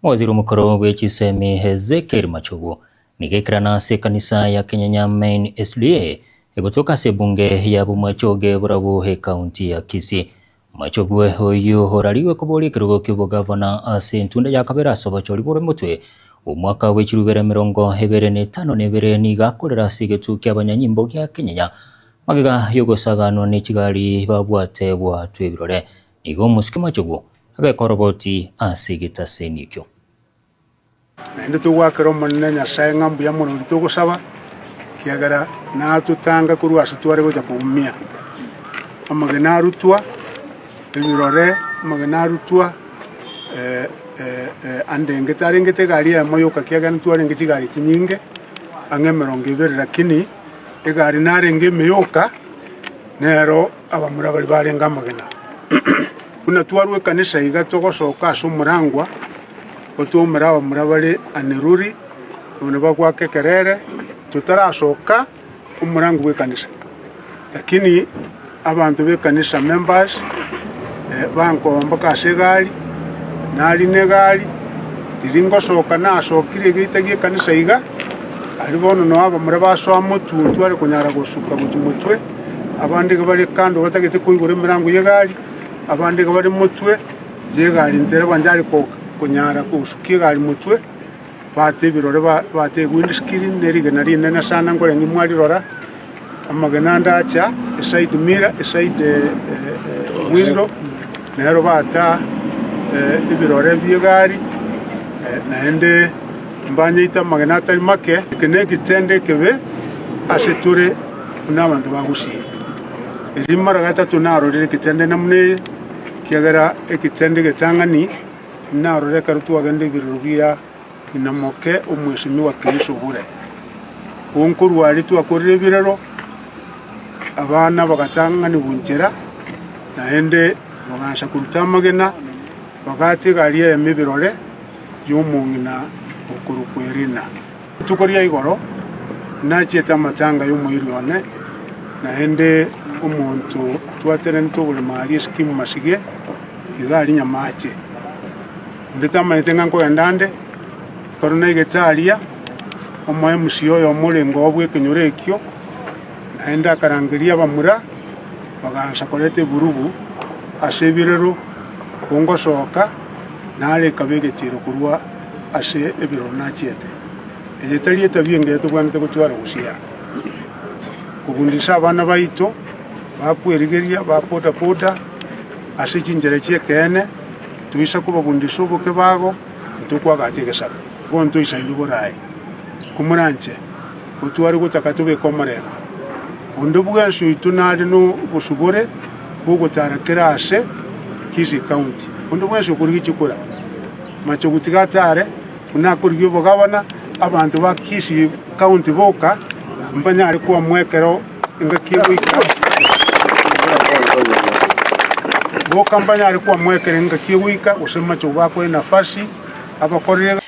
Waziri mukuru w'echisemi Ezekiel Machogu nigekirana ase kanisa ya Kenyanya Main SDA egotoka ase bunge ya Bumwachoge burabu kaunti ya Kisii. Machogu oyu orariwe kubori ekirugo kio gavana ase ntunda ya kabera asobachori bore mutwe omwaka w'echirubere 2025 nigakorera ase egetu kia abanyanyimbo gia Kenyanya magega yogosagano n'ekigari babwate gwatwa ebirore nigo omusiki Machogu abekoroboti ase egetaseni ekio. Nende tugwakira omonene Nyasaye ng'ambu ya mono tugusaba kiagera natutanga kurwa ase tware gocha kuumia amagena arutwa ebirore amagena arutwa andenge tarengete gari ya moyo kakiagana twarenge kigari kinyinge ange 20 lakini egari narenge meyoka nero abamura bari barenga amagena kuna twarwe kanisa iga togosoka ase omurangwa otumira abamura bari aneruri ono bagwake kerere tutarasoka omurango w'ekanisa lakini abantu b'ekanisa members bankomboka ase egari nari negari riringosoka nasokire geita g'ekanisa iga ari bono no abamura basoa motuntu ari kunyara gosuka mutwe abandi bari kando batagete kuigura emirango y'egari abandi bari mutwe y'egari ntere banjari kunyara kusukia gari mutwe bate birore bate windscreen nerige nari nene sana ngore ngimwari rora amagena ndacha side mirror side window nero bata ibirore by'egari naende mbanye ita magena atari make kene kitende kebe aseture n'abantu bagusiye erimara gatatu narorire kitende namune kiagara ekitende getangani narore karutu agende birubia inamoke omweshimi wa Kristo bure onkuru wari tu akorire birero abana bagatanga ni bunjera naende bagansha kurutamagena bagate gari ya mibirore y'omungina okuru kwerina tukoria igoro nacheta matanga y'omwirone naende omuntu twatere ntobule mari skimu masige igari nyamache ndetama nitenga nko endande korona igetaria omoye musiyo yo mulengo obwe kenyore ekyo naenda karangiria bamura bagansha korete burubu ase birero ongosoka nale kabegetiro kurwa ase ebiro nachete ejetari etabienge tubwanete gutwara gusia kubundisha abana baito bakwerigeria bapoda poda ase chinjere kyekene tuisa kubagundisha oboke bago ntukwagate gesaka gonto isailu borai kumuranche otwari gutaka tubeka omurengo ondo bwansu itunari no busubore bugutarakira ase Kisii county ondo bwansu kuri gikura macho gutigatare unakurigyo bogabana abantu ba Kisii county boka mbanyari kuwa mwekero ngakibwika boka mbanyari kuwa mwekero ngakibwika usema cyo bakwe nafasi abakorera